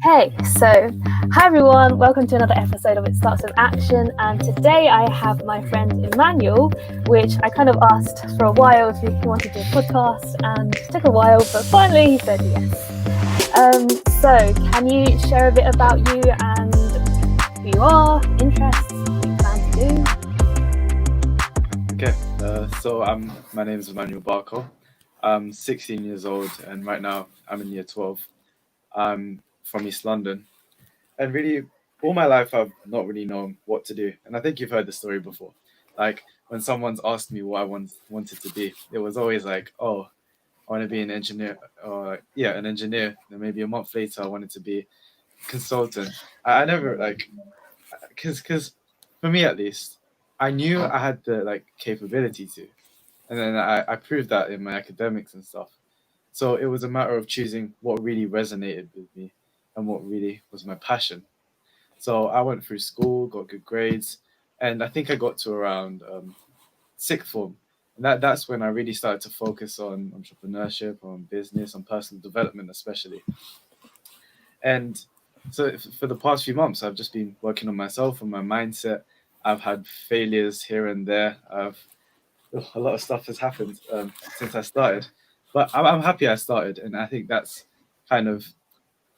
Hey, hi everyone, welcome to another episode of It Starts With Action, and today I have my friend Emmanuel, which I kind of asked for a while if he wanted to do a podcast, and it took a while, but finally he said yes. So can you share a bit about you and who you are, interests, what you plan to do? Okay, my name is Emmanuel Barco. I'm 16 years old, and right now I'm in year 12. I'm from East London, and really, all my life I've not really known what to do. And I think you've heard the story before. Like when someone's asked me what I wanted to be, it was always like, "Oh, I want to be an engineer," or an engineer. And maybe a month later, I wanted to be a consultant. I never because for me at least, I knew I had the capability to. And then I proved that in my academics and stuff. So it was a matter of choosing what really resonated with me and what really was my passion. So I went through school, got good grades, and I think I got to around sixth form. And that's when I really started to focus on entrepreneurship, on business, on personal development, especially. And so for the past few months, I've just been working on myself, on my mindset. I've had failures here and there. A lot of stuff has happened since I started, but I'm happy I started, and I think that's kind of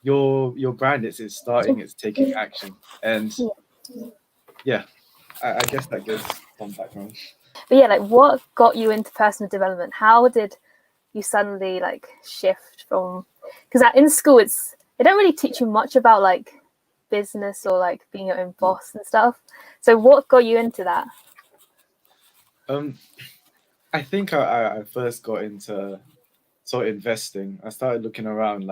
your brand. It's starting, it's taking action, and I guess that gives some background. But what got you into personal development? How did you suddenly shift from, because in school they don't really teach you much about business or being your own boss and stuff. So what got you into that? I think I first got into sort of investing. I started looking around,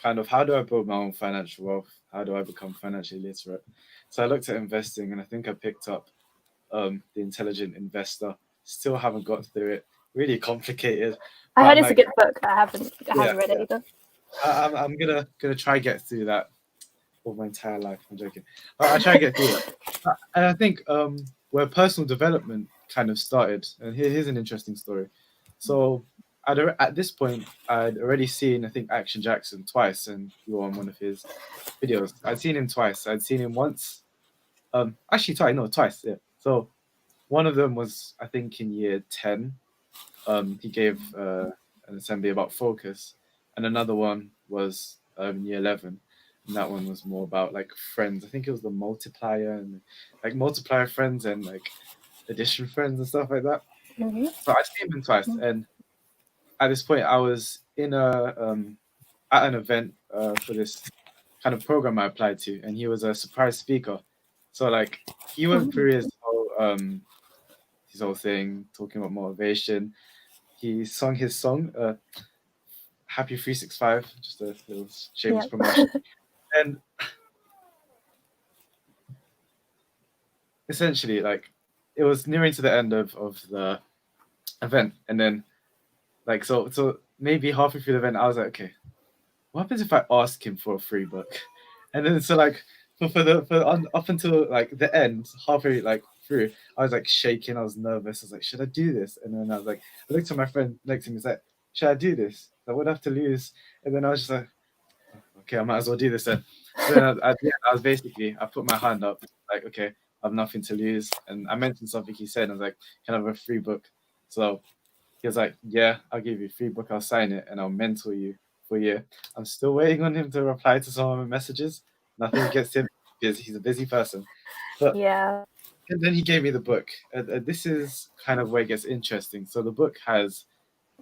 kind of how do I build my own financial wealth? How do I become financially literate? So I looked at investing, and I think I picked up The Intelligent Investor. Still haven't got through it. Really complicated. I heard it's a good book. I haven't read it either. I'm gonna try get through that for my entire life. I'm joking. I try to get through it. And I think where personal development kind of started, and here's an interesting story. So at this point, I'd already seen, I think, Action Jackson twice, and you were on one of his videos. I'd seen him twice. I'd seen him once. Actually, twice. Yeah. So one of them was, I think, in year 10. He gave an assembly about focus, and another one was in year 11. And that one was more about friends. I think it was the multiplier and multiplier friends and addition friends and stuff like that. Mm-hmm. So I've seen him twice, and at this point, I was in at an event for this kind of program I applied to, and he was a surprise speaker. So he went through his whole thing, talking about motivation. He sung his song, Happy 365, just a little shameless promotion. And essentially, it was nearing to the end of the event, and then so maybe halfway through the event, I was like, okay, what happens if I ask him for a free book? And then up until the end, halfway through, I was shaking, I was nervous, I was like, should I do this? And then I looked at my friend next to me, like, should I do this? I would have to lose. And then I was just like, okay, I might as well do this then. So then I put my hand up, okay, I have nothing to lose. And I mentioned something he said, and I was like, can I have a free book? So he was like, yeah, I'll give you a free book, I'll sign it, and I'll mentor you for a year. I'm still waiting on him to reply to some of my messages. Nothing against him, because he's a busy person. But yeah. And then he gave me the book. This is kind of where it gets interesting. So the book has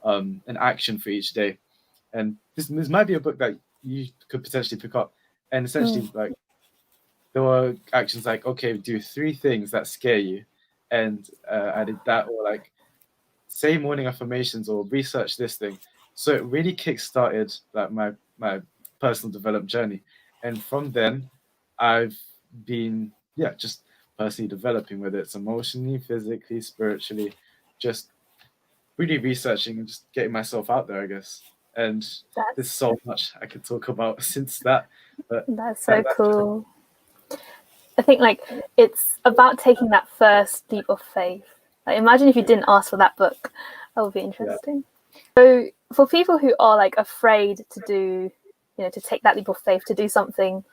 an action for each day. And this might be a book that you could potentially pick up. And essentially, there were actions okay, do 3 things that scare you. And I did that, or say morning affirmations, or research this thing. So it really kickstarted my personal development journey. And from then, I've been, just personally developing, whether it's emotionally, physically, spiritually, just really researching and just getting myself out there, I guess. And there's so much I could talk about since that. But that's so cool. I think it's about taking that first leap of faith. Imagine if you didn't ask for that book. That would be interesting. Yeah. So for people who are afraid to do to take that leap of faith to do something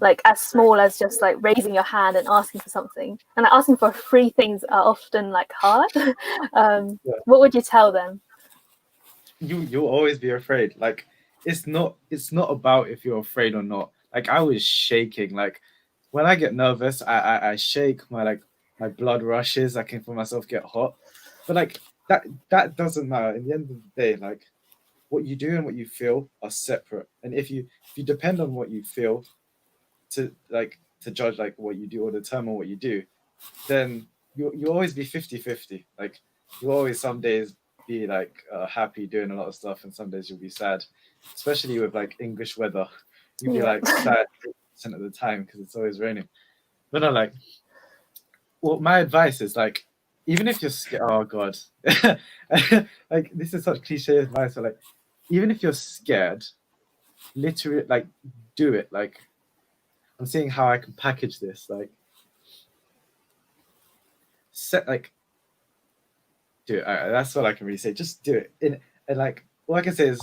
like as small as just like raising your hand and asking for something. And like, asking for free things are often like hard. What would you tell them? You'll always be afraid. Like it's not about if you're afraid or not. Like I was shaking. Like when I get nervous, I shake. My blood rushes. I can feel myself get hot. But like that doesn't matter. In the end of the day, like what you do and what you feel are separate. And if you depend on what you feel to judge like what you do or determine what you do, then you always be 50-50. Like you always some days be like happy doing a lot of stuff, and some days you'll be sad. Especially with like English weather, you'll be like sad 50% of the time because it's always raining. But no, like, well, my advice is like, even if you're scared, oh god, like this is such cliche advice, but like, even if you're scared, literally, like, do it. Like, I'm seeing how I can package this. Like, set like do it. That's what I can really say. Just do it. And like all I can say is,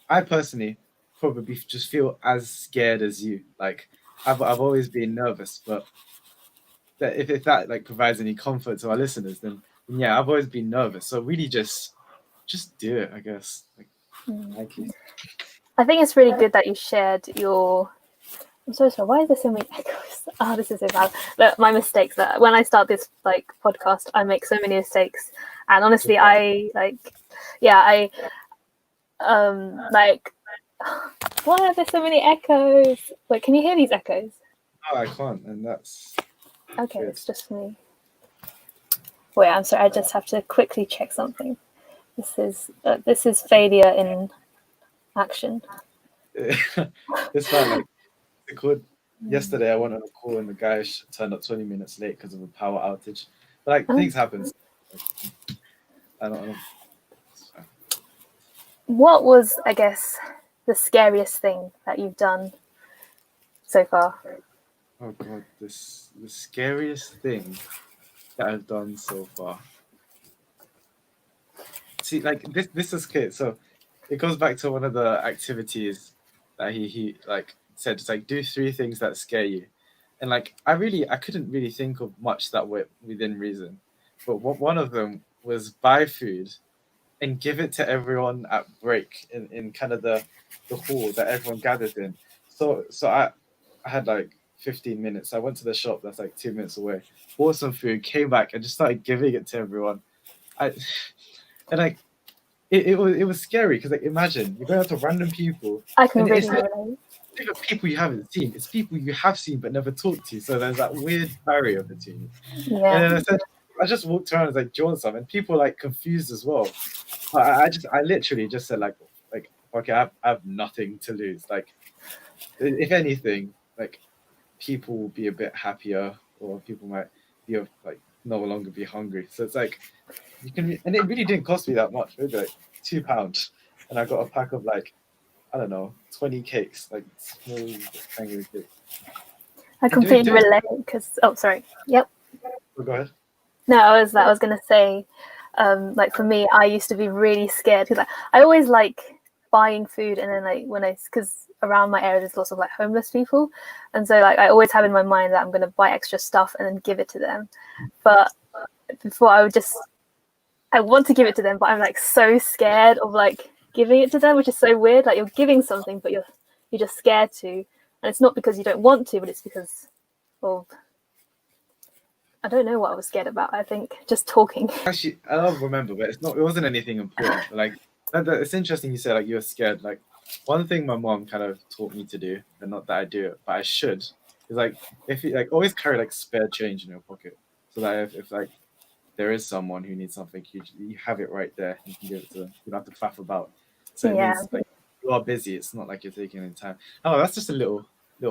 I personally probably just feel as scared as you. Like I've always been nervous, but if that like provides any comfort to our listeners, then yeah, I've always been nervous. So really, just do it. I guess. Like, thank you. I think it's really good that you shared your. I'm so sorry. Why is there so many echoes? Oh, this is so bad. But my mistakes. That when I start this like podcast, I make so many mistakes, and honestly, I like, yeah, I like. Why are there so many echoes? Wait, can you hear these echoes? No, I can't, and that's okay. good. It's just me. Wait, I'm sorry. I just have to quickly check something. This is failure in action. It's fine. Like, yesterday, I went on a call and the guy turned up 20 minutes late because of a power outage. But like things happen. I don't. What was, I guess, the scariest thing that you've done so far? Oh god, the scariest thing that I've done so far. See, like this is good. So it goes back to one of the activities that he like said. It's like do 3 things that scare you, and like I couldn't really think of much that were within reason, but one of them was buy food and give it to everyone at break in kind of the hall that everyone gathered in. So I had like 15 minutes. I went to the shop that's like 2 minutes away, bought some food, came back, and just started giving it to everyone. And like it was scary because like imagine you're going out to random people. I can really relate. It's people you haven't seen. It's people you have seen but never talked to. So there's that weird barrier between you. Yeah. And then I just walked around and was like, "Do you want some?" And people like confused as well. But I literally just said like okay, I have nothing to lose. Like if anything, like people will be a bit happier, or people might be like no longer be hungry. So it's like you can, and it really didn't cost me that much. It was like £2, and I got a pack of like I don't know 20 cakes, like small angry cakes. I completely relate because sorry. Yep. Oh, go ahead. No, I was gonna say, like for me, I used to be really scared because like, I always like buying food, and then like because around my area there's lots of like homeless people, and so like I always have in my mind that I'm gonna buy extra stuff and then give it to them. But before I want to give it to them, but I'm like so scared of like giving it to them, which is so weird. Like you're giving something, but you're just scared to, and it's not because you don't want to, but it's because of. I don't know what I was scared about. I think just talking. Actually, I don't remember, but it wasn't anything important. But like, it's interesting you said like you're scared. Like, one thing my mom kind of taught me to do, and not that I do it, but I should, is like if you like always carry like spare change in your pocket, so that if like there is someone who needs something, you have it right there. You can give it to them. You don't have to faff about. So it means like you are busy. It's not like you're taking any time. Oh, that's just a little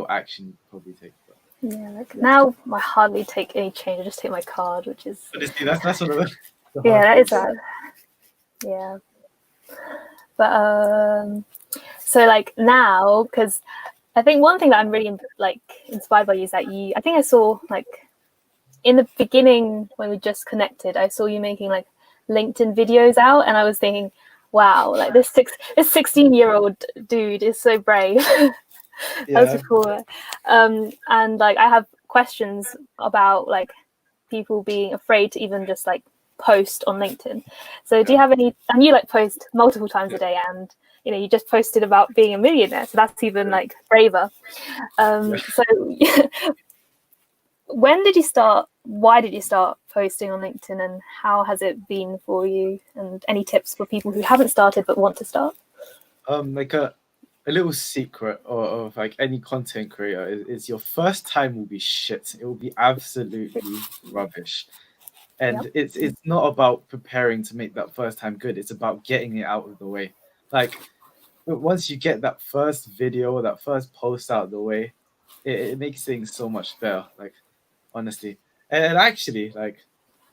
action you probably take. But. Yeah, like now I hardly take any change. I just take my card, which is. Honestly, that's sort of. Yeah, that is that. Yeah, but so like now, because I think one thing that I'm really like inspired by you is that I think I saw like in the beginning when we just connected, I saw you making like LinkedIn videos out, and I was thinking, wow, like this 16-year-old dude is so brave. That's Yeah. cool. And like I have questions about like people being afraid to even just like post on LinkedIn. So do you have any, and you like post multiple times a day, and you know you just posted about being a millionaire, so that's even like braver. So when did you start, why did you start posting on LinkedIn, and how has it been for you, and any tips for people who haven't started but want to start? Like a little secret of like any content creator is your first time will be shit. It will be absolutely rubbish. Yep. And it's not about preparing to make that first time good. It's about getting it out of the way. Like once you get that first video or that first post out of the way, it makes things so much better. Like honestly, and actually, like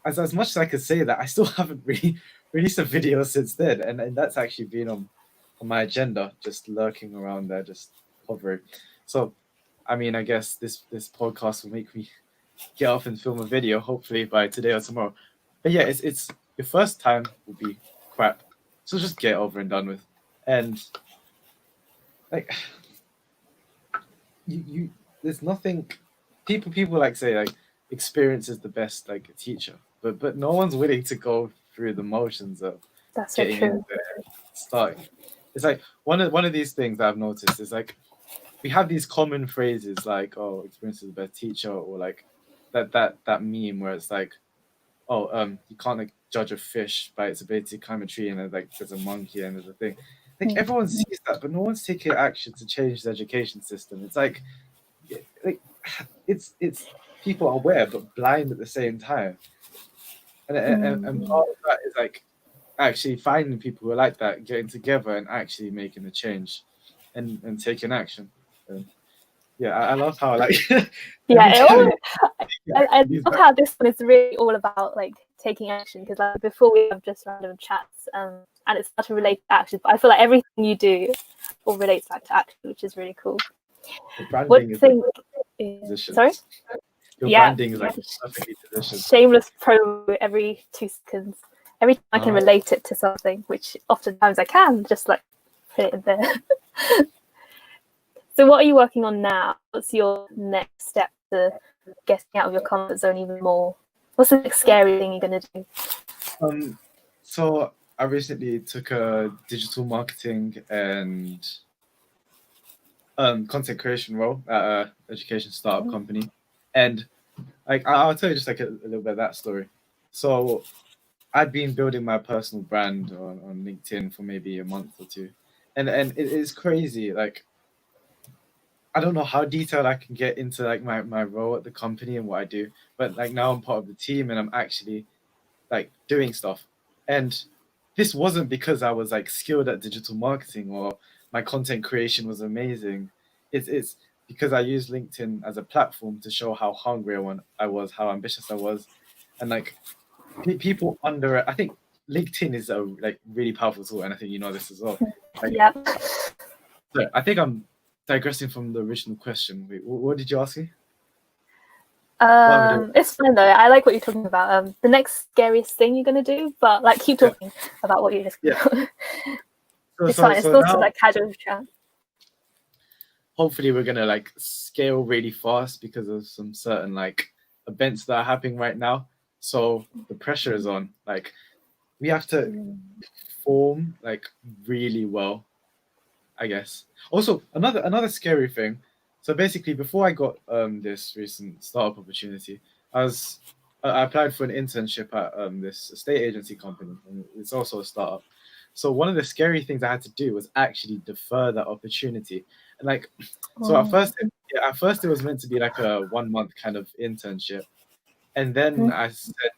as much as I could say that, I still haven't really released a video since then, and that's actually been on my agenda, just lurking around there, just hovering. So, I mean, I guess this podcast will make me get off and film a video, hopefully by today or tomorrow. But yeah, it's your first time will be crap, so just get over and done with. And like you there's nothing. People like say like experience is the best like teacher, but no one's willing to go through the motions of That's so getting into true. it, starting. It's like one of these things that I've noticed is like we have these common phrases like, oh, experience is the best teacher, or like that meme where it's like, oh, you can't like judge a fish by its ability to climb a tree, and there's a monkey and there's a thing. Like everyone sees that, but no one's taking action to change the education system. It's like it's people are aware but blind at the same time, and part of that is like actually finding people who are like that, getting together and actually making a change, and taking action. And yeah, I love how like every Yeah, time I these love how this one is really all about like taking action, because like before we have just random chats, and it's not to relate to action, but I feel like everything you do all relates back to action, which is really cool. the What branding is thing? positioned. Sorry. Your Yeah. branding is like perfectly positioned. Shameless promo every 2 seconds. Every time I can relate it to something, which oftentimes I can, just like put it in there. So what are you working on now? What's your next step to getting out of your comfort zone even more? What's the next scary thing you're going to do? So I recently took a digital marketing and content creation role at a education startup company, and like I'll tell you just like a little bit of that story. So I'd been building my personal brand on LinkedIn for maybe a month or two, and it is crazy. Like I don't know how detailed I can get into like my role at the company and what I do, but like now I'm part of the team and I'm actually like doing stuff. And this wasn't because I was like skilled at digital marketing or my content creation was amazing. It's because I used LinkedIn as a platform to show how hungry I was, how ambitious I was, and like people under it. I think LinkedIn is a like really powerful tool, and I think you know this as well. Like, Yeah. so I think I'm digressing from the original question. Wait, what did you ask me? It's fine though. I like what you're talking about. The next scariest thing you're gonna do, but like keep talking about what you're just. Yeah. It's fine. It's So still now, like casual chat. hopefully, we're gonna like scale really fast because of some certain like events that are happening right now. So the pressure is on. Like we have to perform like really well, I guess. Also, another scary thing. So basically, before I got this recent startup opportunity, I applied for an internship at this estate agency company, and it's also a startup. So one of the scary things I had to do was actually defer that opportunity, and like, so at first it was meant to be like a 1 month kind of internship, and then I said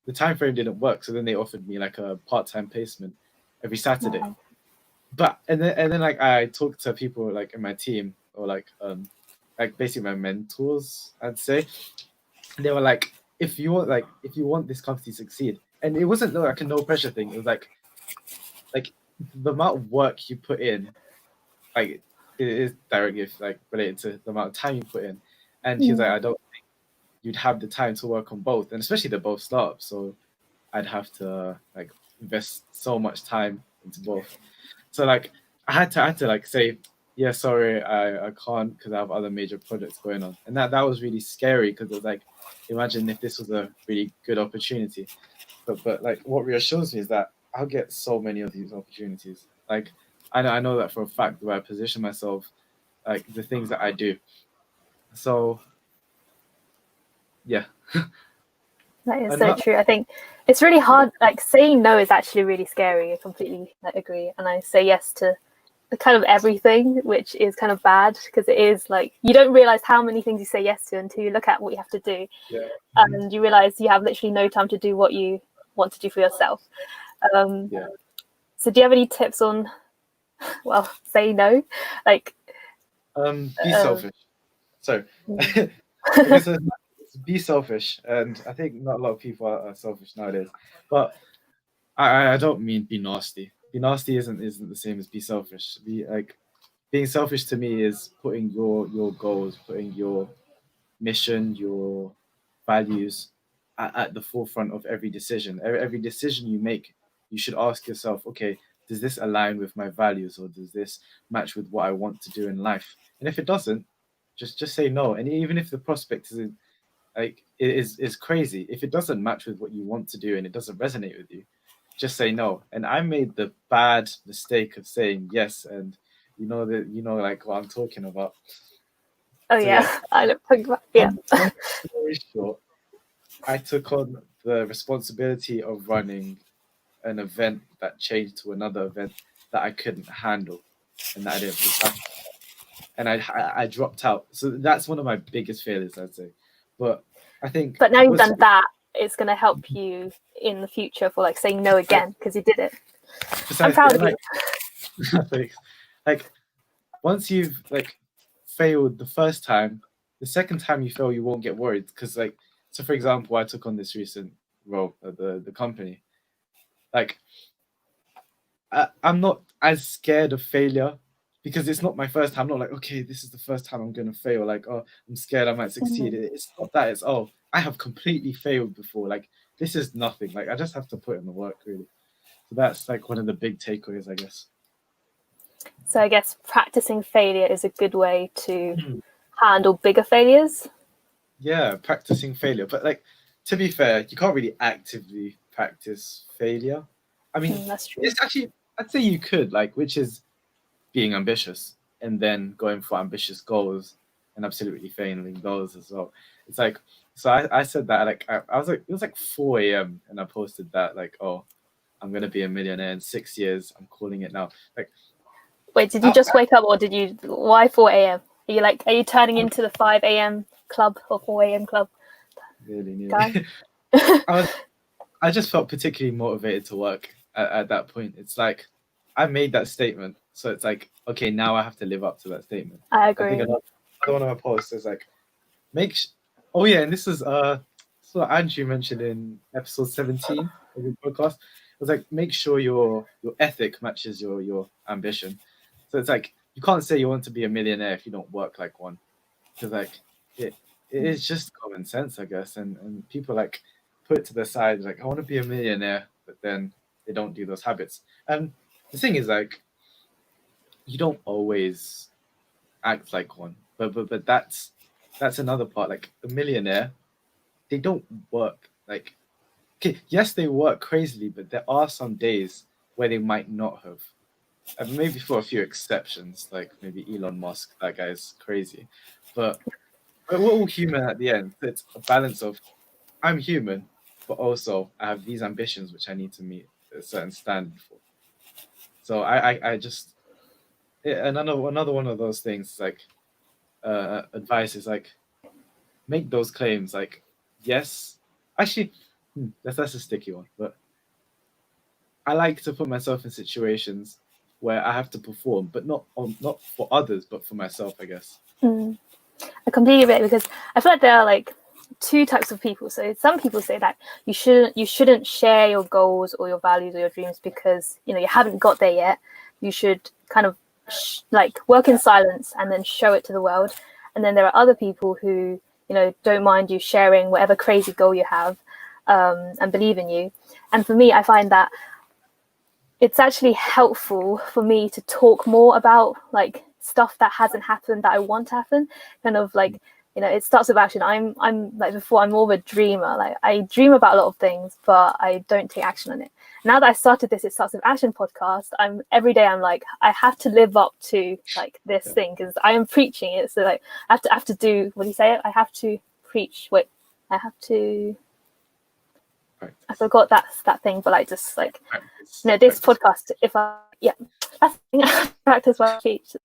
the time frame didn't work, so then they offered me like a part-time placement every Saturday. But and then like I talked to people like in my team or like basically my mentors, I'd say, and they were like, if you want this company to succeed, and it wasn't like a no pressure thing. It was like the amount of work you put in, like it is directly like related to the amount of time you put in. And he was like, I don't think you'd have the time to work on both, and especially they're both startups, so I'd have to like invest so much time into both. So like I had to like say, yeah, sorry, I can't because I have other major projects going on, and that was really scary because it was like, imagine if this was a really good opportunity, but like what reassures me is that I'll get so many of these opportunities. Like I know that for a fact where I position myself, like the things that I do. So yeah, That is and so not, true. I think it's really hard. Like saying no is actually really scary. I completely agree. And I say yes to kind of everything, which is kind of bad because it is like you don't realize how many things you say yes to until you look at what you have to do, yeah. and you realize you have literally no time to do what you want to do for yourself. Yeah. So do you have any tips on, well, say no? Like, Be um, selfish. So I guess it's be selfish, and I think not a lot of people are selfish nowadays. But I don't mean be nasty. Be nasty isn't the same as be selfish. Be like being selfish to me is putting your goals, putting your mission, your values at the forefront of every decision. Every decision you make, you should ask yourself, okay, does this align with my values or does this match with what I want to do in life? And if it doesn't, just say no. And even if the prospect isn't like it is crazy, if it doesn't match with what you want to do and it doesn't resonate with you, just say no. And I made the bad mistake of saying yes, and you know like what I'm talking about. oh So yeah, yeah, I don't think yeah. long story short, I took on the responsibility of running an event that changed to another event that I couldn't handle and that I didn't feel passionate, and I dropped out. So that's one of my biggest failures, I'd say. But I think But now you've what's done that, it's going to help you in the future for like saying no again because you did it. I'm precisely proud and of you. like like once you've like failed the first time, the second time you fail, you won't get worried because like so for example, I took on this recent role at the company. Like I'm not as scared of failure because it's not my first time. I'm not like, okay, this is the first time I'm going to fail. Like, oh, I'm scared I might succeed. Mhm. It's not that. It's, oh, I have completely failed before. Like, this is nothing. Like, I just have to put in the work, really. So that's like one of the big takeaways, I guess. So I guess practicing failure is a good way to Hmm. handle bigger failures. Yeah, practicing failure. But like, to be fair, you can't really actively practice failure. I mean, That's true. it's actually, I'd say you could, like, which is being ambitious and then going for ambitious goals and absolutely failing those as well. It's like so I said that like I was like it was like 4 a.m. and I posted that like, oh, I'm gonna be a millionaire in 6 years. I'm calling it now. Like Wait, did you I, just wake up or did you? Why 4 a.m.? Are you turning into the 5 a.m. club or 4 a.m. club really guy? nearly. I was I just felt particularly motivated to work at that point. It's like I made that statement, so it's like okay, now I have to live up to that statement. I I think agree. another one of my posts is like make sh- oh yeah, and this is what Andrew mentioned in episode 17 of your podcast. It was like make sure your ethic matches your ambition. So it's like you can't say you want to be a millionaire if you don't work like one. Because like it it is just common sense, I guess. And people like put it to the side like I want to be a millionaire, but then they don't do those habits. And the thing is like you don't always act like one. But that's another part. Like a millionaire, they don't work like okay, yes, they work crazily, but there are some days where they might not have. And maybe for a few exceptions, like maybe Elon Musk, that guy's crazy. But we're all human at the end. It's a balance of I'm human, but also I have these ambitions which I need to meet a certain standard for. So I just another one of those things like advice is like make those claims like yes actually that's a sticky one but I like to put myself in situations where I have to perform but not for others but for myself I guess. Mm. I completely agree because I feel like there are like two types of people. So some people say that you shouldn't share your goals or your values or your dreams because you haven't got there yet. You should kind of like work in silence and then show it to the world. And then there are other people who don't mind you sharing whatever crazy goal you have and believe in you. And for me, I find that it's actually helpful for me to talk more about like stuff that hasn't happened that I want to happen. Kind of like, you know, it starts with action. I'm like before, I'm more of a dreamer. Like I dream about a lot of things, but I don't take action on it. Now that I started this It Starts With Action podcast, I'm every day I'm like, I have to live up to like this thing because I am preaching it. So like I have to do, what do you say? I have to preach. Wait, I have to. Practice. I forgot that thing, but like just like Practice. you know, this Practice. podcast. If I that's the thing, practice what I teach.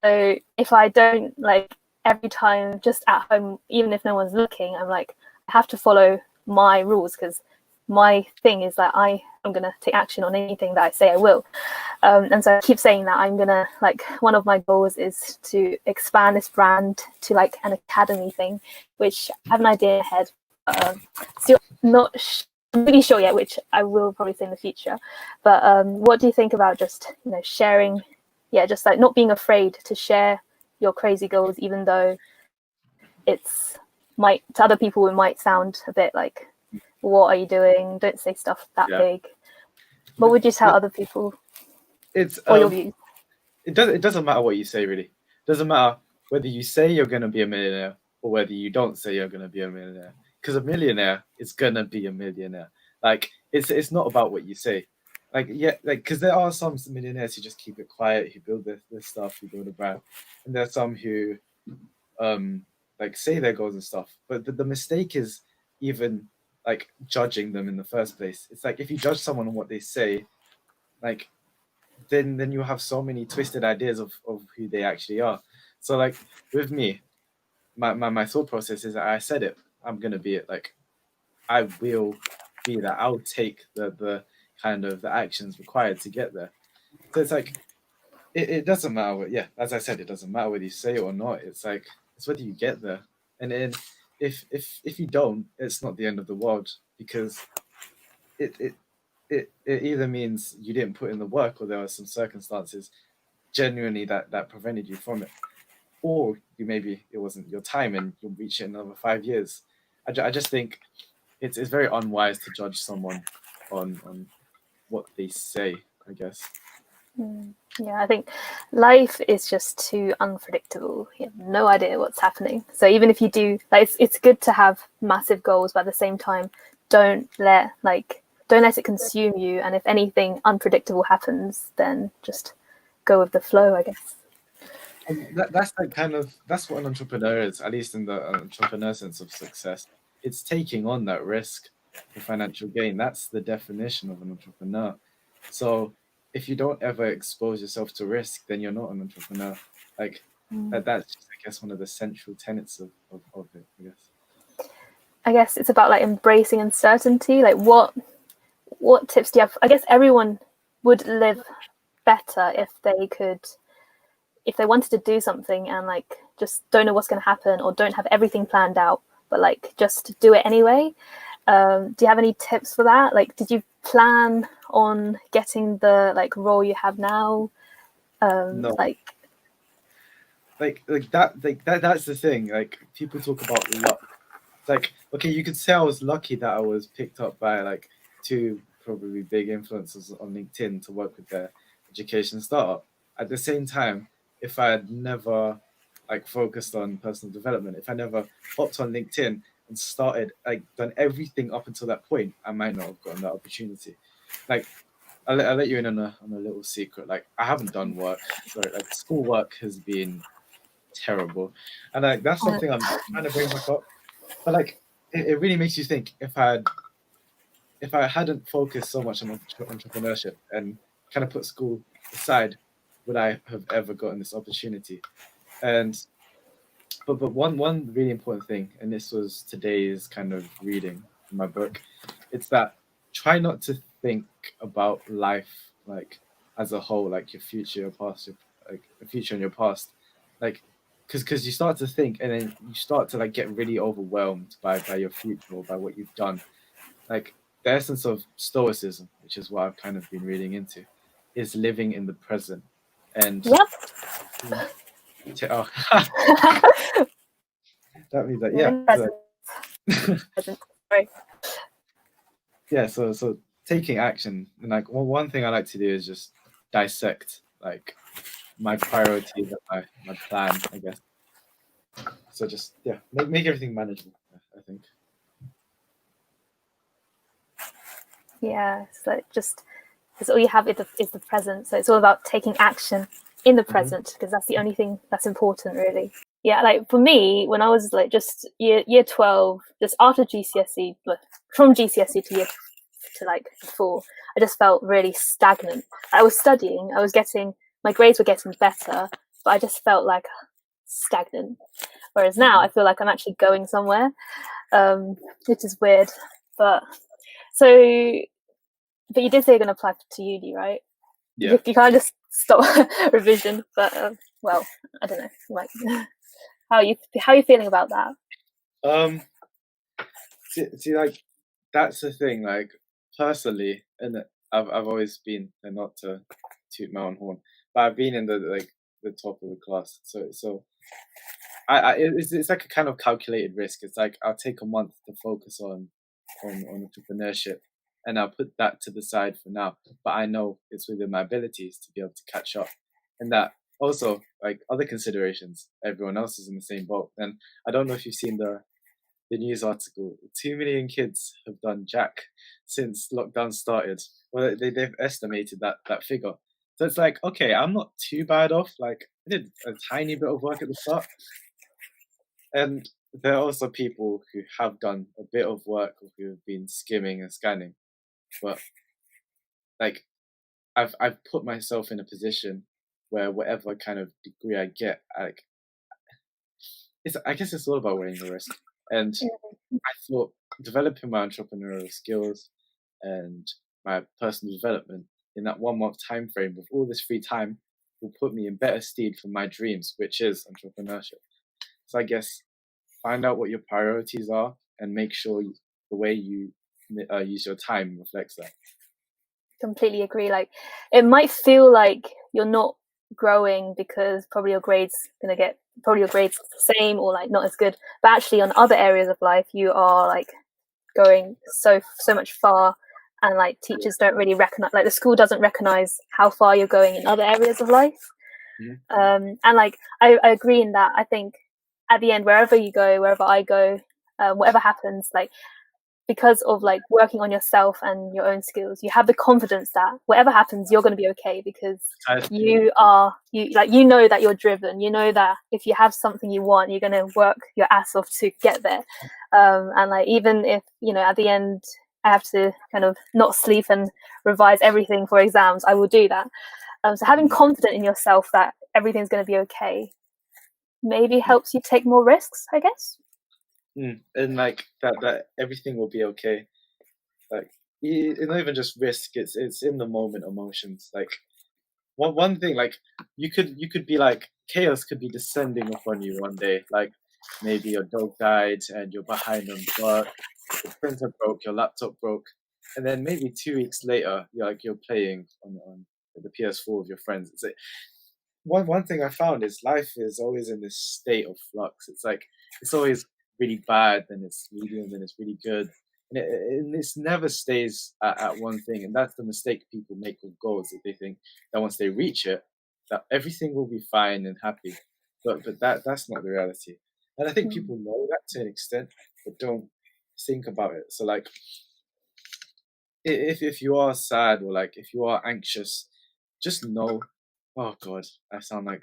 So if I don't like every time just at home, even if no one's looking, I'm like I have to follow my rules because my thing is that I am gonna take action on anything that I say I will. And so I keep saying that I'm gonna like one of my goals is to expand this brand to like an academy thing, which I have an idea ahead. Still not really sure yet, which I will probably say in the future. But what do you think about just, you know, sharing? Yeah, just like not being afraid to share your crazy goals, even though it's might to other people it might sound a bit like, what are you doing? Don't say stuff that big. What would you tell other people? It's or your views? It doesn't matter what you say, really. It doesn't matter whether you say you're gonna be a millionaire or whether you don't say you're gonna be a millionaire. Because a millionaire is gonna be a millionaire. Like it's not about what you say. Like because there are some millionaires who just keep it quiet, who build their stuff, who build a brand, and there are some who like say their goals and stuff. But the mistake is even like judging them in the first place. It's like if you judge someone on what they say, like then you have so many twisted ideas of who they actually are. So like with me, my thought process is that I said it, I'm gonna be it. Like I will be that. I'll take the kind of the actions required to get there. So it's like it doesn't matter what, yeah, as I said, it doesn't matter whether you say it or not. It's like it's whether you get there. And then if you don't, it's not the end of the world because it it it either means you didn't put in the work or there are some circumstances genuinely that prevented you from it, or you maybe it wasn't your time and you'll reach it in another 5 years. I just think it's very unwise to judge someone on what they say, I guess. Yeah, I think life is just too unpredictable. You have no idea what's happening. So even if you do, like, it's good to have massive goals, but at the same time, don't let it consume you. And if anything unpredictable happens, then just go with the flow, I guess. And that's like that's what an entrepreneur is, at least in the entrepreneur sense of success. It's taking on that risk for financial gain. That's the definition of an entrepreneur. So if you don't ever expose yourself to risk, then you're not an entrepreneur. Like that's just, I guess, one of the central tenets of it, I guess. I guess it's about like embracing uncertainty. Like what tips do you have? I guess everyone would live better if they wanted to do something and like just don't know what's going to happen or don't have everything planned out, but like just do it anyway. Do you have any tips for that? Like, did you plan on getting the like role you have now? No. Like that's the thing. Like people talk about luck. It's like, okay, you could say I was lucky that I was picked up by like two probably big influencers on LinkedIn to work with their education startup. At the same time, if I had never like focused on personal development, if I never hopped on LinkedIn and started like done everything up until that point, I might not have gotten that opportunity. Like I'll let you in on a little secret. Like I haven't done work. Sorry, like school work has been terrible, and like that's something I'm trying to bring back up. But like it really makes you think if I hadn't focused so much on entrepreneurship and kind of put school aside, would I have ever gotten this opportunity? And but one really important thing, and this was today's kind of reading in my book, it's that try not to think about life like as a whole, like your future, your past, like the future and your past, like because you start to think and then you start to like get really overwhelmed by your future or by what you've done. Like the essence of stoicism, which is what I've kind of been reading into, is living in the present. And yep. oh, that means that Sorry. yeah. So taking action. And like one thing I like to do is just dissect like my priorities and my plan, I guess. So just yeah, make everything manageable, I think. Yeah, it's like just because all you have is the present. So it's all about taking action in the present because that's the only thing that's important, really. Yeah, like for me, when I was like just year 12, just after GCSE, from GCSE to year to like before, I just felt really stagnant. I was studying, I was getting my grades were getting better, but I just felt like stagnant. Whereas now I feel like I'm actually going somewhere, which is weird. But so, but you did say you're going to apply to uni, right? Yeah. You can't just stop revision. But well, I don't know. Like, how are you feeling about that? See, like that's the thing. Like personally, and I've always been, and not to toot my own horn, but I've been in the top of the class. So it's like a kind of calculated risk. It's like I'll take a month to focus on entrepreneurship, and I'll put that to the side for now. But I know it's within my abilities to be able to catch up, and that also like other considerations. Everyone else is in the same boat, and I don't know if you've seen the news article. 2 million kids have done Jack since lockdown started. Well, they've estimated that figure. So it's like, okay, I'm not too bad off. Like I did a tiny bit of work at the start, and there are also people who have done a bit of work or who have been skimming and scanning. But like I've put myself in a position where whatever kind of degree I get, like I guess it's all about weighing the risk. And I thought developing my entrepreneurial skills and my personal development in that 1 month time frame with all this free time will put me in better stead for my dreams, which is entrepreneurship. So I guess find out what your priorities are and make sure the way you use your time reflects that. Completely agree. Like, it might feel like you're not growing because probably your grades the same or like not as good, but actually on other areas of life you are like going so much far, and like teachers don't really recognize, like the school doesn't recognize how far you're going in other areas of life. And like I agree in that. I think at the end, wherever you go, wherever I go, whatever happens, like because of like working on yourself and your own skills, you have the confidence that whatever happens, you're going to be okay because you know that you're driven. You know that if you have something you want, you're going to work your ass off to get there. And like even if at the end I have to kind of not sleep and revise everything for exams, I will do that. So having confidence in yourself that everything's going to be okay maybe helps you take more risks, I guess. And like that everything will be okay. Like it's not even just risk, it's in the moment emotions. Like one thing, like you could be like chaos could be descending upon you one day. Like maybe your dog died and you're behind on work, your printer broke, your laptop broke, and then maybe 2 weeks later you're playing on the PS4 with your friends. It's like one thing I found is life is always in this state of flux. It's like it's always really bad, then it's medium, then it's really good, and it never stays at one thing. And that's the mistake people make with goals. That they think that once they reach it, that everything will be fine and happy, but that's not the reality. And I think people know that to an extent, but don't think about it. So like, if you are sad or like if you are anxious, just know. Oh God, I sound like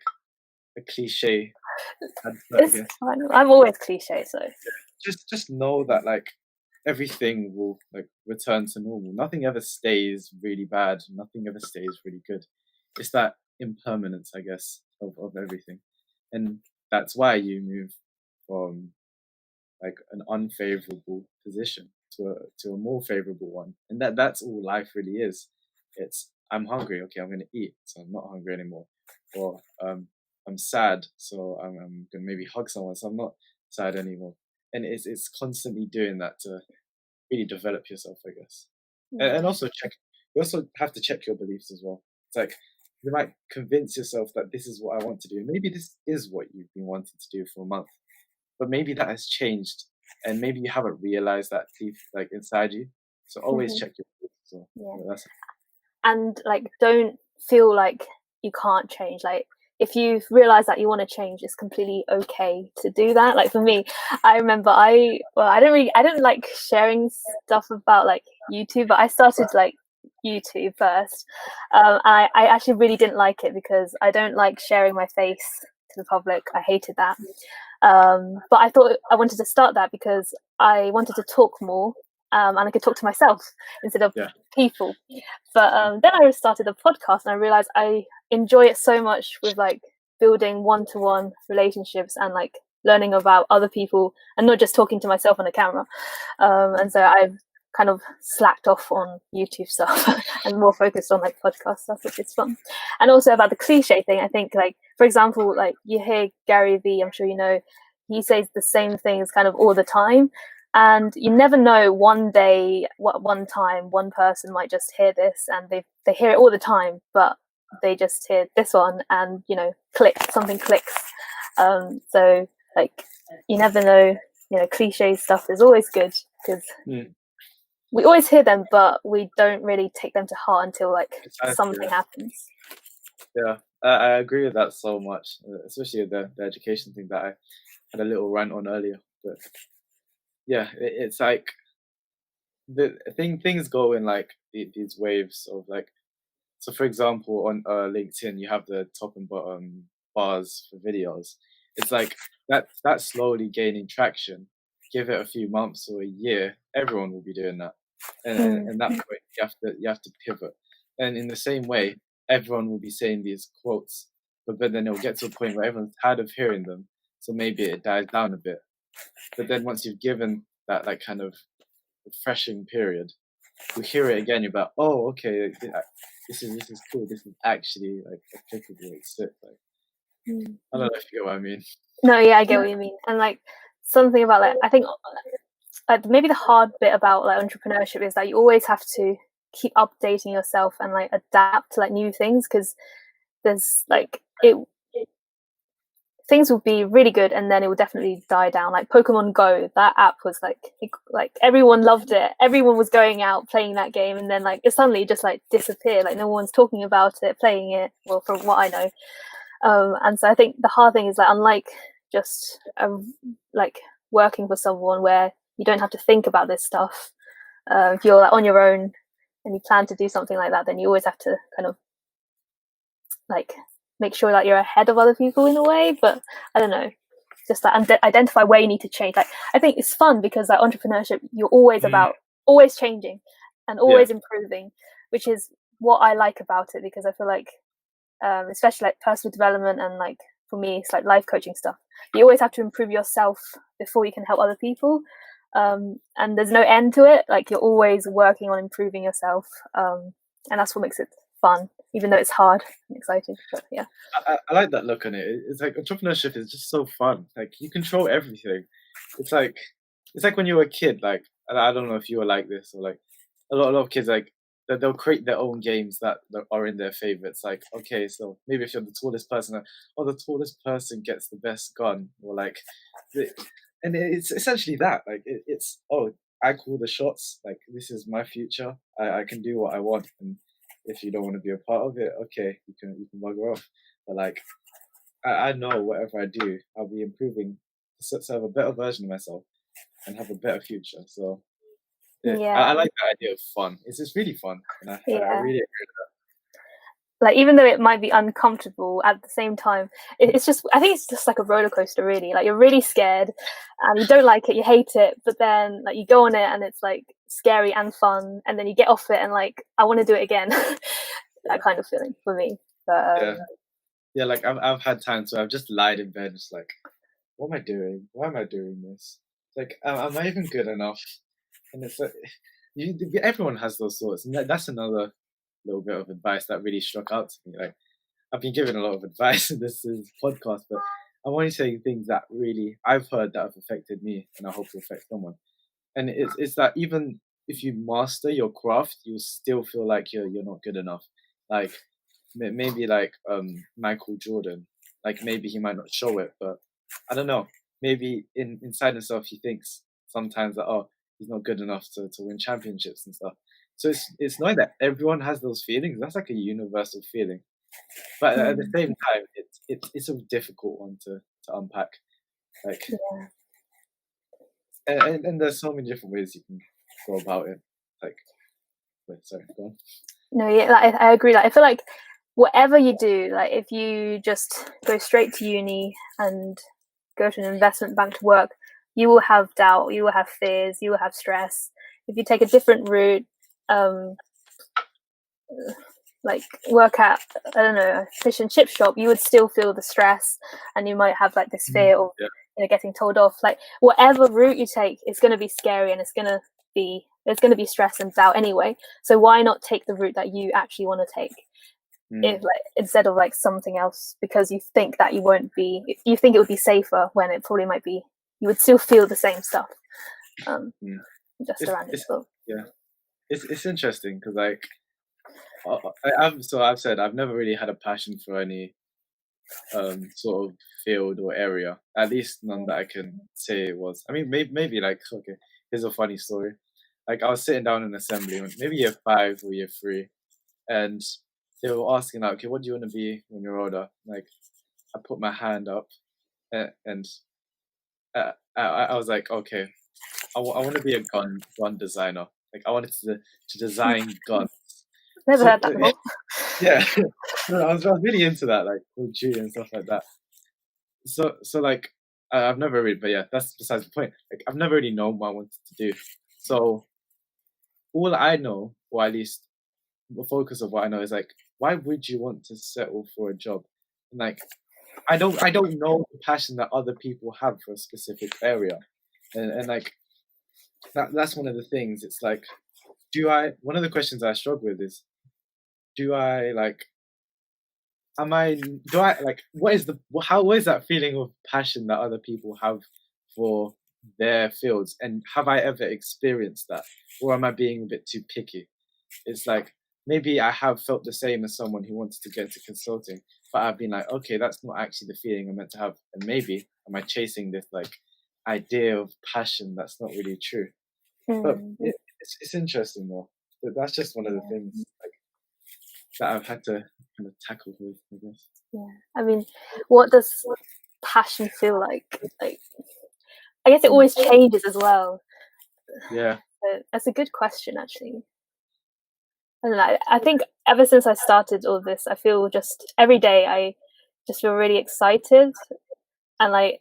a cliche. It's fine. I'm always cliche, so Just know that like everything will like return to normal. Nothing ever stays really bad. Nothing ever stays really good. It's that impermanence, I guess, of everything, and that's why you move from like an unfavorable position to a more favorable one, and that's all life really is. It's I'm hungry, okay, I'm gonna eat, so I'm not hungry anymore, or I'm sad, so I'm gonna maybe hug someone, so I'm not sad anymore, and it's constantly doing that to really develop yourself, I guess, and also check. You also have to check your beliefs as well. It's like you might convince yourself that this is what I want to do. Maybe this is what you've been wanting to do for a month, but maybe that has changed and maybe you haven't realized that deep like inside you. So always check your beliefs. So Yeah. that's And like, don't feel like you can't change. Like, if you realize that you want to change, it's completely okay to do that. Like for me, I remember I didn't like sharing stuff about like YouTube, but I started like YouTube first. I actually really didn't like it because I don't like sharing my face to the public. I hated that. But I thought I wanted to start that because I wanted to talk more, and I could talk to myself instead of yeah. people. But then I started a podcast and I realized I enjoy it so much with like building one-to-one relationships and like learning about other people and not just talking to myself on a camera. And so I've kind of slacked off on YouTube stuff and more focused on like podcast stuff, which is fun. And also about the cliche thing, I think like, for example, like you hear Gary Vee, I'm sure you know, he says the same things kind of all the time. And you never know, one day, one time, one person might just hear this and they hear it all the time, but they just hear this one and, you know, something clicks. So like, you never know, you know, cliche stuff is always good because we always hear them, but we don't really take them to heart until like something happens. Yeah, I agree with that so much, especially the education thing that I had a little rant on earlier. But yeah, it's like things go in like these waves of like. So, for example, on LinkedIn, you have the top and bottom bars for videos. It's like that's slowly gaining traction. Give it a few months or a year, everyone will be doing that, and that point you have to pivot. And in the same way, everyone will be saying these quotes, but then it'll get to a point where everyone's tired of hearing them, so maybe it dies down a bit. But then once you've given that like kind of refreshing period, you hear it again, you're like, oh, okay, this is cool. This is actually like applicable. It's sick. Like, I don't know if you get what I mean. No, yeah, I get what you mean. And like something about like, I think maybe the hard bit about like entrepreneurship is that you always have to keep updating yourself and like adapt to like new things because there's like things will be really good and then it will definitely die down. Like Pokemon Go, that app was like everyone loved it. Everyone was going out playing that game, and then like it suddenly just like disappeared. Like no one's talking about it, playing it. Well, from what I know, and so I think the hard thing is like unlike just like working for someone where you don't have to think about this stuff. If you're like on your own and you plan to do something like that, then you always have to kind of like make sure that you're ahead of other people in a way. But I don't know, just like identify where you need to change. Like I think it's fun because like entrepreneurship, you're always about always changing and always improving, which is what I like about it, because I feel like especially like personal development and like for me it's like life coaching stuff, you always have to improve yourself before you can help other people, and there's no end to it. Like you're always working on improving yourself, and that's what makes it fun, even though it's hard and exciting. But yeah, I like that look on it. It's like entrepreneurship is just so fun. Like you control everything. It's like when you were a kid. Like I don't know if you were like this or like a lot of kids like they'll create their own games that are in their favorites. Like okay, so maybe if you're the tallest person, the tallest person gets the best gun, or like, and it's essentially that. Like it's I call the shots. Like this is my future. I can do what I want, and if you don't want to be a part of it, okay, you can bugger off. But like, I know whatever I do, I'll be improving to have a better version of myself and have a better future. So I like the idea of fun. It's just really fun, and I really agree with that. Like even though it might be uncomfortable, at the same time it's just, I think it's just like a roller coaster really. Like you're really scared and you don't like it, you hate it, but then like you go on it and it's like scary and fun, and then you get off it and like I want to do it again. That kind of feeling for me. But yeah, like I've had times where I've just lied in bed, just like, what am I doing? Why am I doing this? Like, am I even good enough? And it's like, everyone has those thoughts, and that's another little bit of advice that really struck out to me. Like, I've been given a lot of advice in this podcast, but I'm only saying things that really I've heard that have affected me, and I hope to affect someone. And it's that even if you master your craft, you still feel like you're not good enough. Like maybe like Michael Jordan, like maybe he might not show it, but I don't know. Maybe inside himself he thinks sometimes that he's not good enough to win championships and stuff. So it's knowing that everyone has those feelings. That's like a universal feeling. But at the same time, it's a difficult one to unpack. Like, Yeah. and there's so many different ways you can go about it. Like, wait, sorry, go on. No, yeah, like, I agree. Like, I feel like whatever you do, like if you just go straight to uni and go to an investment bank to work, you will have doubt, you will have fears, you will have stress. If you take a different route, like work at, I don't know, a fish and chip shop, you would still feel the stress, and you might have like this fear of getting told off. Like whatever route you take, it's going to be scary, and there's going to be stress and doubt anyway. So why not take the route that you actually want to take, if like instead of like something else, because you think that you think it would be safer when it probably might be, you would still feel the same stuff. Just around it. Yeah, it's interesting because like I've said I've never really had a passion for any sort of field or area, at least none that I can say it was. I mean, maybe like, okay, here's a funny story. Like I was sitting down in assembly, maybe year 5 or year 3, and they were asking like, okay, what do you want to be when you're older? Like I put my hand up, and I was like, okay, I want to be a gun designer. Like I wanted to design guns. Never heard that before. Yeah, no, I was really into that, like Call of Duty and stuff like that. So like I've never really, but yeah, that's besides the point. Like I've never really known what I wanted to do. So all I know, or at least the focus of what I know, is like, why would you want to settle for a job? And like, I don't know the passion that other people have for a specific area, and like that's one of the things. It's like, one of the questions I struggle with is, do I like, what is that feeling of passion that other people have for their fields, and have I ever experienced that, or am I being a bit too picky? It's like maybe I have felt the same as someone who wanted to get into consulting, but I've been like, okay, that's not actually the feeling I'm meant to have, and maybe am I chasing this like idea of passion that's not really true? But it's interesting though. That's just one of the things like that I've had to kind of tackle with, I guess. Yeah, I mean, what does passion feel like? Like, I guess it always changes as well. Yeah, So that's a good question, actually. I don't know. I think ever since I started all this, I feel just every day I just feel really excited, and like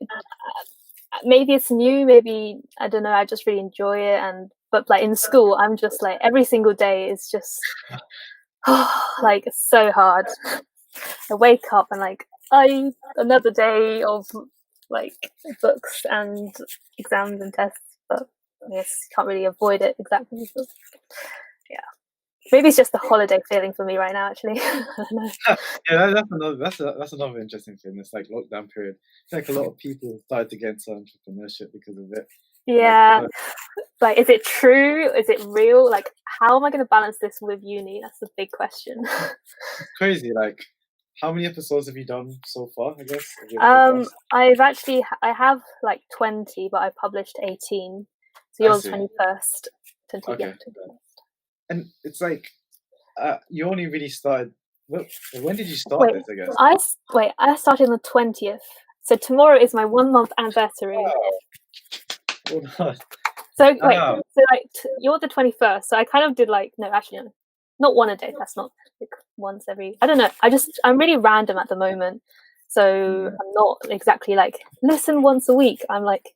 maybe it's new, maybe I don't know. I just really enjoy it, but like in school, I'm just like every single day is just like it's so hard. I wake up and like another day of like books and exams and tests, but I guess can't really avoid it exactly. So, yeah, maybe it's just the holiday feeling for me right now. Actually, I don't know. Yeah, that's another interesting thing. It's like lockdown period. It's like a lot of people started to get into entrepreneurship because of it. Yeah, like is it true? Is it real? Like, how am I going to balance this with uni? That's the big question. It's crazy. Like, how many episodes have you done so far? I guess. I have like 20, but I published 18. So you're the 21st. Okay. Yeah, and it's like, you only really started. When did you start this? I guess. I started on the 20th. So tomorrow is my 1 month anniversary. Hold on. So you're the 21st. So I kind of did like, no, actually, no, not one a day. That's not like once every. I don't know. I'm really random at the moment. So I'm not exactly like listen once a week. I'm like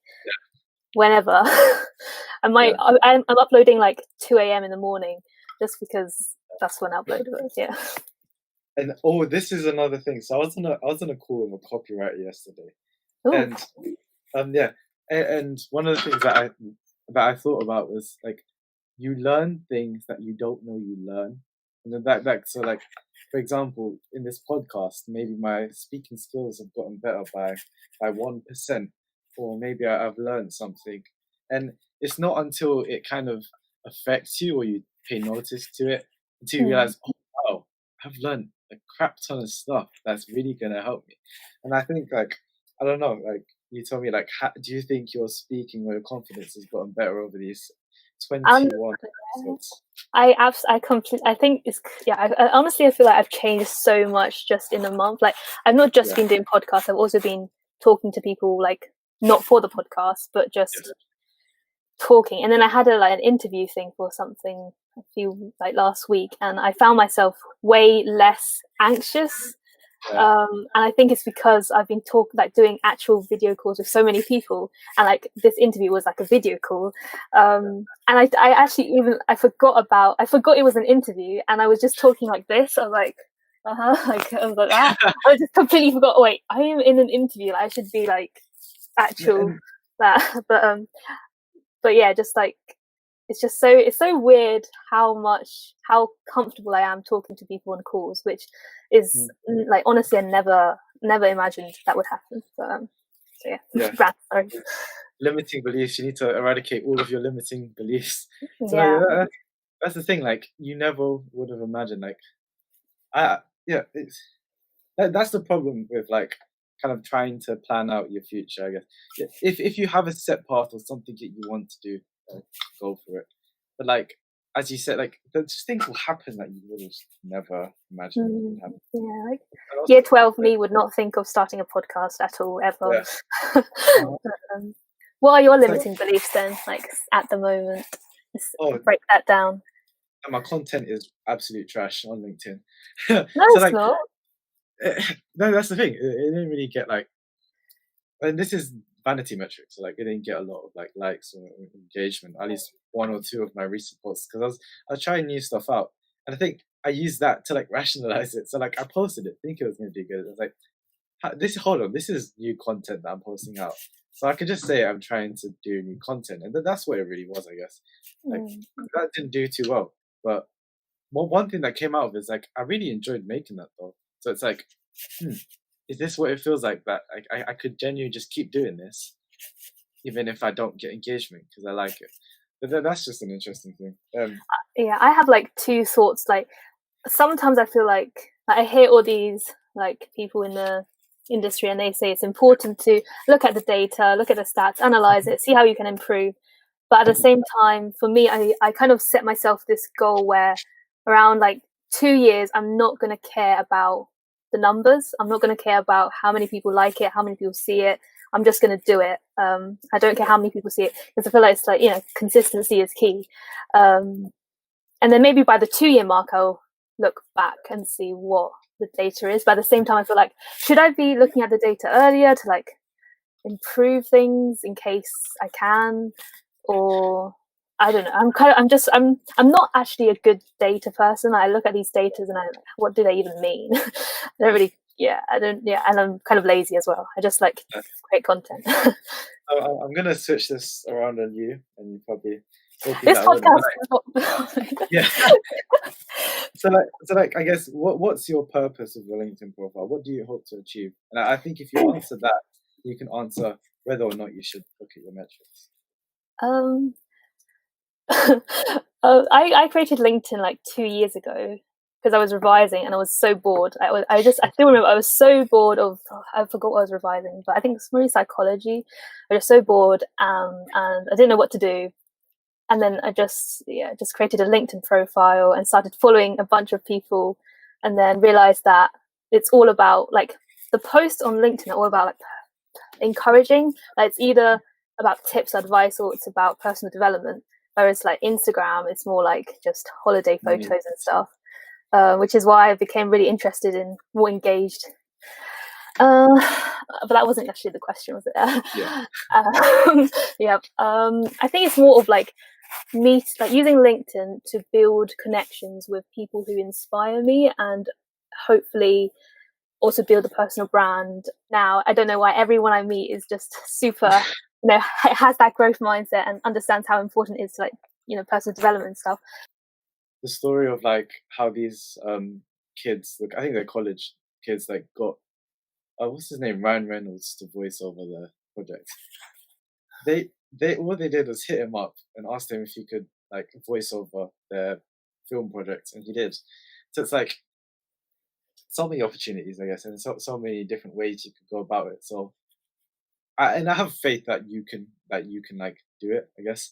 whenever. I'm uploading like 2 a.m. in the morning just because that's when I upload it. Yeah. And this is another thing. So I was on a call with a copywriter yesterday. Ooh. And and one of the things that I thought about was like, you learn things that you don't know you learn, and then so like, for example, in this podcast, maybe my speaking skills have gotten better by 1%, or maybe I've learned something, and it's not until it kind of affects you or you pay notice to it until you realize, oh wow, I've learned a crap ton of stuff that's really gonna help me. And I think like, I don't know, like you told me, like, do you think your speaking or your confidence has gotten better over these And 21 episodes. I think it's I honestly I feel like I've changed so much just in a month. Like I've not just Yeah. been doing podcasts, I've also been talking to people, like not for the podcast, but just talking. And then I had an interview thing for something a few like last week, and I found myself way less anxious. Yeah. And I think it's because I've been doing actual video calls with so many people, and like this interview was like a video call. And I actually I forgot it was an interview, and I was just talking like this. I was like, like I was like that. I just completely forgot. Wait, I am in an interview. Like, I should be like actual And that. But yeah, just like it's so weird how comfortable I am talking to people on calls, which is like honestly I never imagined that would happen. But so yeah. Rant, sorry. limiting beliefs, you need to eradicate all of your limiting beliefs. So like, Yeah. that's the thing, like you never would have imagined, like it's that's the problem with like kind of trying to plan out your future, I guess. If you have a set path or something that you want to do, go for it. But like as you said, like those things will happen that you would have never imagined would happen. Yeah, like And also, year 12 me would not think of starting a podcast at all ever. yeah. But, what are your It's like, limiting beliefs then, like at the moment? Just oh, break that down. my content is absolute trash on LinkedIn. No, So it's like not. no, that's the thing. It didn't really get like, and this is vanity metrics. So like, it didn't get a lot of like likes or engagement. At least one or two of my recent posts, because I was trying new stuff out, and I think I used that to like rationalize it. So like, I posted it, think it was going to be good. I was like, hold on, this is new content that I'm posting out. So I could just say I'm trying to do new content, and that's what it really was, I guess. Like that didn't do too well, but one thing that came out of it is like I really enjoyed making that though. So it's like, is this what it feels like? That I could genuinely just keep doing this, even if I don't get engagement because I like it. But that's just an interesting thing. Yeah, I have like two thoughts. Like sometimes I feel like I hear all these like people in the industry, and they say it's important to look at the data, look at the stats, analyze it, see how you can improve. But at the same time, for me, I kind of set myself this goal where around like 2 years, I'm not going to care about the numbers. I'm not going to care about how many people like it, how many people see it. I'm just going to do it. I don't care how many people see it, because I feel like it's like, consistency is key. And then maybe by the 2 year mark, I'll look back and see what the data is. But at the same time, I feel like, should I be looking at the data earlier to like improve things in case I can? Or I don't know. I'm not actually a good data person. I look at these data and what do they even mean? I don't really, and I'm kind of lazy as well. I just like create content. I'm gonna switch this around on you, and you probably hoping This that I wouldn't. podcast. Yeah. So like, I guess what's your purpose of your LinkedIn profile? What do you hope to achieve? And I think if you answer that, you can answer whether or not you should look at your metrics. Um, I created LinkedIn like 2 years ago because I was revising and I was so bored. I still remember I was so bored of, I forgot what I was revising, but I think it's really psychology. I was so bored, and I didn't know what to do. And then I just created a LinkedIn profile and started following a bunch of people, and then realized that it's all about like the posts on LinkedIn are all about like encouraging. Like it's either about tips, advice, or it's about personal development. Whereas like Instagram, it's more like just holiday photos and stuff, which is why I became really interested in more engaged. But that wasn't actually the question, was it? Yeah. Yeah. I think it's more of like using LinkedIn to build connections with people who inspire me, and hopefully also build a personal brand. Now, I don't know why everyone I meet is just super, has that growth mindset and understands how important it is to like, personal development stuff. The story of like how these kids, look, I think they're college kids, like got what's his name, Ryan Reynolds, to voice over the project. They all they did was hit him up and asked him if he could like voice over their film project, and he did. So it's like so many opportunities, I guess, and so many different ways you could go about it. So I have faith that you can like do it, I guess.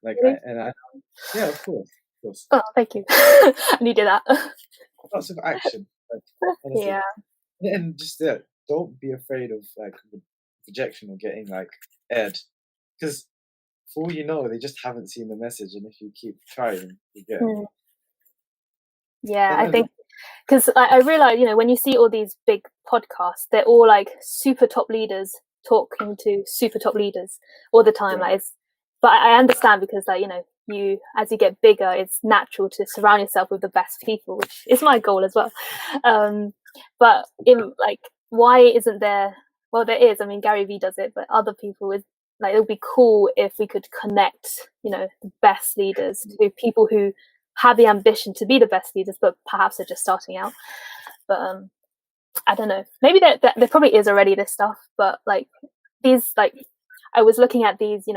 Like Really? yeah, of course, Oh, thank you. I needed that. lots of action. Like honestly, Yeah. and just don't be afraid of like rejection or getting like aired, because for all you know, they just haven't seen the message, and if you keep trying, you get it. Mm. Yeah, I And think because I realize, when you see all these big podcasts, they're all like super top leaders talking to super top leaders all the time. yeah, Like, but I understand because, like, you as you get bigger, it's natural to surround yourself with the best people, which is my goal as well. But like, why isn't there? Well, there is. I mean, Gary Vee does it, but other people is like, it would be cool if we could connect, the best leaders to people who have the ambition to be the best leaders, but perhaps they're just starting out. But I don't know. Maybe there probably is already this stuff, but like these, like I was looking at these,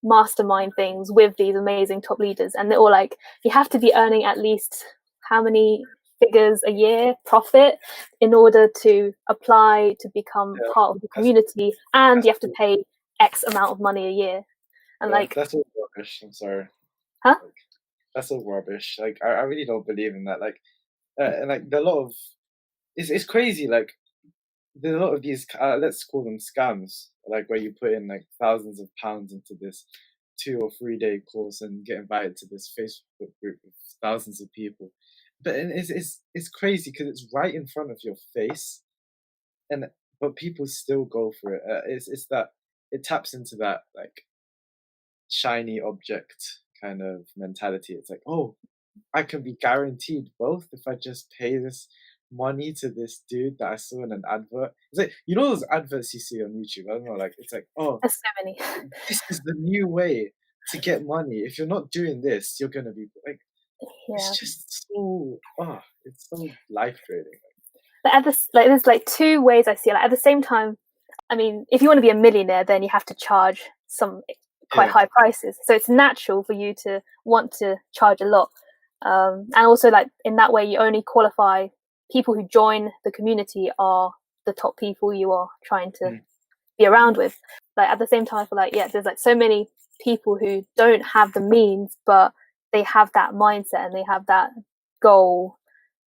mastermind things with these amazing top leaders, and they're all like, you have to be earning at least how many figures a year profit in order to apply to become yeah, part of the that's community, and that's you have to pay X amount of money a year. And yeah, like, that's all rubbish. I'm sorry. huh? Like, that's all rubbish. Like I really don't believe in that. Like and like there are a lot of it's crazy. Like there are a lot of these let's call them scams, like where you put in like thousands of pounds into this 2 or 3 day course and get invited to this Facebook group with thousands of people. But it's crazy because it's right in front of your face, and but people still go for it. It's that it taps into that like shiny object kind of mentality. It's like, oh, I can be guaranteed both if I just pay this money to this dude that I saw in an advert. It's like, those adverts you see on YouTube. I don't know, like it's like, oh, There's so many. this is the new way to get money. If you're not doing this, you're gonna be like, Yeah. it's just so, it's so life draining. But there's like two ways I see it. Like, at the same time, I mean, if you want to be a millionaire, then you have to charge some quite Yeah, high prices. So it's natural for you to want to charge a lot. And also, like, in that way, you only qualify people who join the community are the top people you are trying to mm, be around mm, with. Like, at the same time, I feel like, yeah, there's like so many people who don't have the means, but they have that mindset and they have that goal,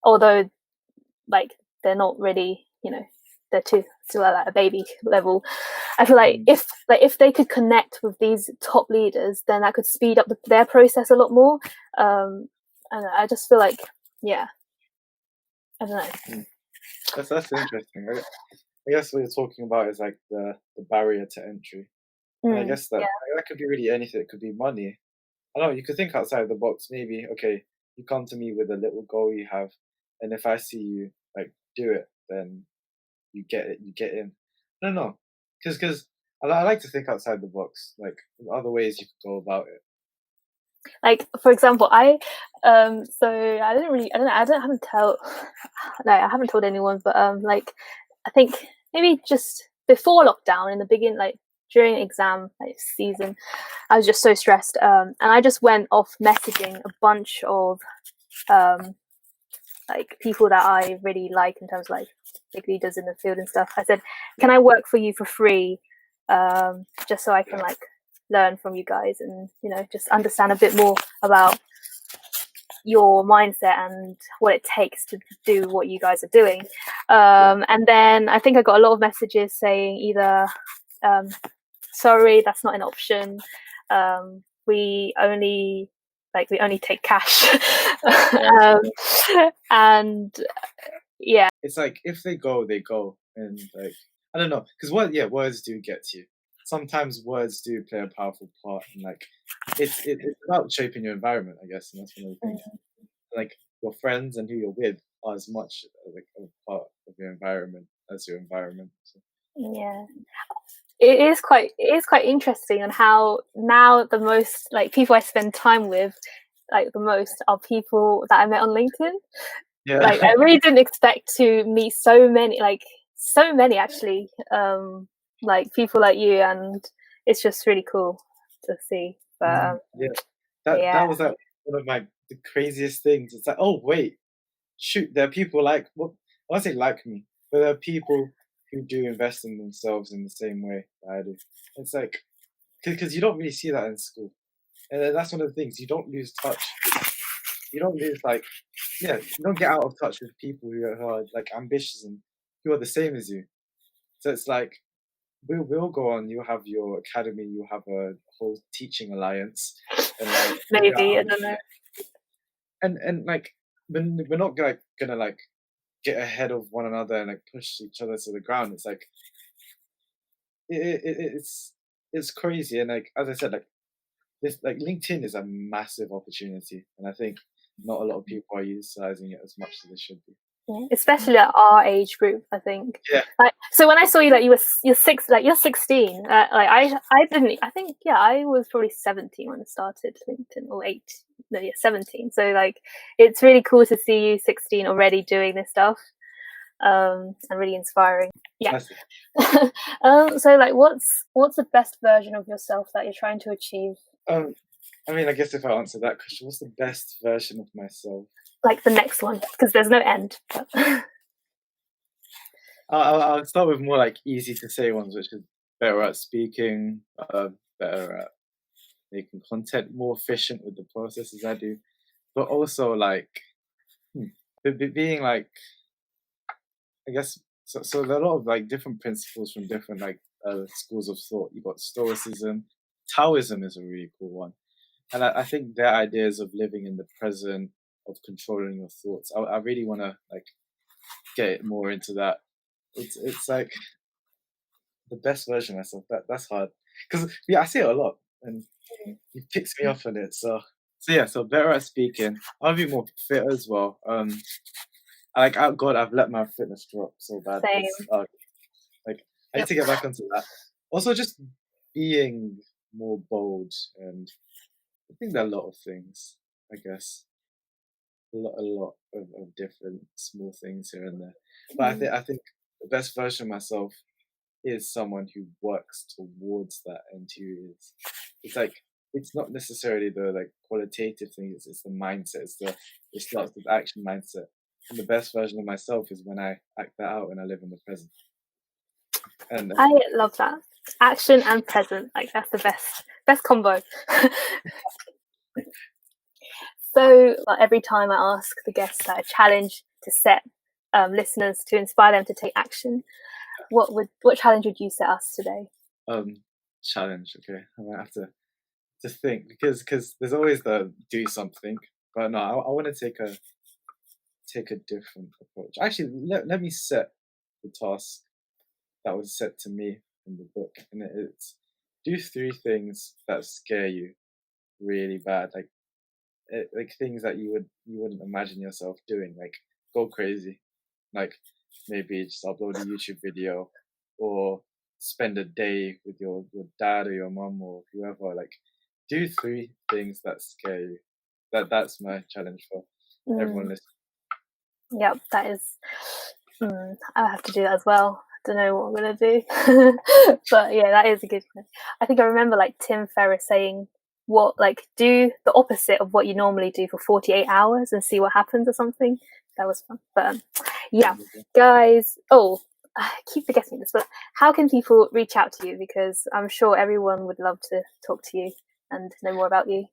although like they're not really, they're still at like a baby level. I feel like mm. if they could connect with these top leaders, then that could speed up their process a lot more. And I just feel like, yeah, I don't know. Mm. That's interesting. I guess what you're talking about is like the barrier to entry, and I guess that Yeah, that could be really anything. It could be money. I don't know. You could think outside the box. Maybe okay, you come to me with a little goal you have, and if I see you like do it, then you get it. You get in. I don't know, because I like to think outside the box. Like other ways you could go about it. like for example, so I don't know, I haven't tell like I haven't told anyone, but like I think maybe just before lockdown, in the beginning, like during exam like season, I was just so stressed, and I just went off messaging a bunch of um like people that I really like in terms of like big leaders in the field and stuff. I said, can I work for you for free, just so I can Yeah. like learn from you guys and just understand a bit more about your mindset and what it takes to do what you guys are doing. And then I think I got a lot of messages saying either sorry, that's not an option, we only take cash. um, and yeah, It's like if they go, they go, and like I don't know, because words do get to you. Sometimes words do play a powerful part, and like it's about shaping your environment, I guess, and that's one of the things. Like your friends and who you're with are as much like a part of your environment as your environment. So, yeah, it is quite interesting on how now the most like people I spend time with, like the most, are people that I met on LinkedIn. Like yeah, I really didn't expect to meet so many actually, like people like you, and it's just really cool to see. But yeah. yeah, That was like one of my the craziest things. It's like, oh wait, shoot, there are people like well, I won't say like me, but there are people who do invest in themselves in the same way that I do. It's like because you don't really see that in school. And then that's one of the things, you don't lose touch. You don't lose you don't get out of touch with people who are like ambitious and who are the same as you. So it's like we'll go on. You'll have your academy. You'll have a whole teaching alliance, and Maybe, I don't know. and like we're not gonna like get ahead of one another and like push each other to the ground. It's like it's crazy, and like as I said, like this like LinkedIn is a massive opportunity, and I think not a lot of people are utilizing it as much as they should be. Especially at our age group, I think. Yeah. Like, so when I saw you, like you're 16. Like I was probably 17 when I started LinkedIn, or 17. So like it's really cool to see you 16 already doing this stuff, and really inspiring. Yeah. So like, what's the best version of yourself that you're trying to achieve? I mean, I guess if I answer that question, what's the best version of myself? Like the next one, because there's no end. But... I'll start with more like easy to say ones, which is better at speaking, better at making content, more efficient with the processes I do, but also like being like, I guess, so there are a lot of like different principles from different like schools of thought. You've got Stoicism, Taoism is a really cool one, and I think their ideas of living in the present, of controlling your thoughts, I really want to like get more into that. It's like the best version of myself. That's hard because I say it a lot, and it picks me up on it. So better at speaking. I'll be more fit as well. God, I've let my fitness drop so bad. Same. I need to get back onto that. Also, just being more bold, and I think there are a lot of things. I guess a lot of different small things here and there. But I think the best version of myself is someone who works towards that, and who is. It's like it's not necessarily the like qualitative things. It's the mindset. It starts with action mindset. And the best version of myself is when I act that out and I live in the present. And I love that. Action and present, like that's the best combo. So every time I ask the guests a challenge to set listeners to inspire them to take action, what challenge would you set us today? Challenge, okay. I might have to think because there's always the do something, but no, I want to take a different approach. Actually, let me set the task that was set to me in the book, and it's do 3 things that scare you really bad, like things that you wouldn't imagine yourself doing, like go crazy, like maybe just upload a YouTube video, or spend a day with your dad or your mum or whoever. Like do 3 things that scare you. That's my challenge for everyone listening. Yep, that is. I'll have to do that as well. I don't know what I'm gonna do, but yeah, that is a good one. I think I remember like Tim Ferriss saying, do the opposite of what you normally do for 48 hours and see what happens or something. That was fun. But yeah, guys. Oh, I keep forgetting this, but how can people reach out to you? Because I'm sure everyone would love to talk to you and know more about you.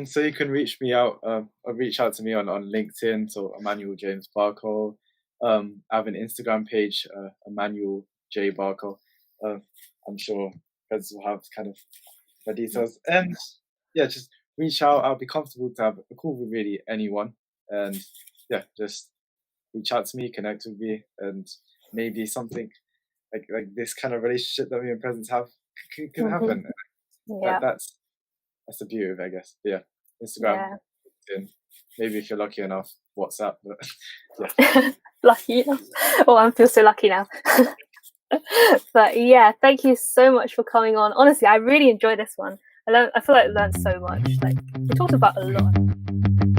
So you can reach out to me on LinkedIn, so Emmanuel James Barco. I have an Instagram page, Emmanuel J Barco. I'm sure Preds will have kind of the details. And yeah, just reach out. I'll be comfortable to have a call with really anyone. And yeah, just reach out to me, connect with me, and maybe something like this kind of relationship that me and Presents have can happen. Yeah. That's the beauty of it, I guess. But yeah, Instagram, LinkedIn, maybe if you're lucky enough, WhatsApp. But yeah. Lucky enough. Oh, I feel so lucky now. But yeah, thank you so much for coming on. Honestly, I really enjoyed this one. I feel like I learned so much. Like we talked about a lot.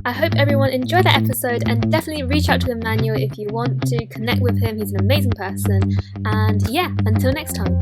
I hope everyone enjoyed that episode, and definitely reach out to Emmanuel if you want to connect with him. He's an amazing person. And yeah, until next time.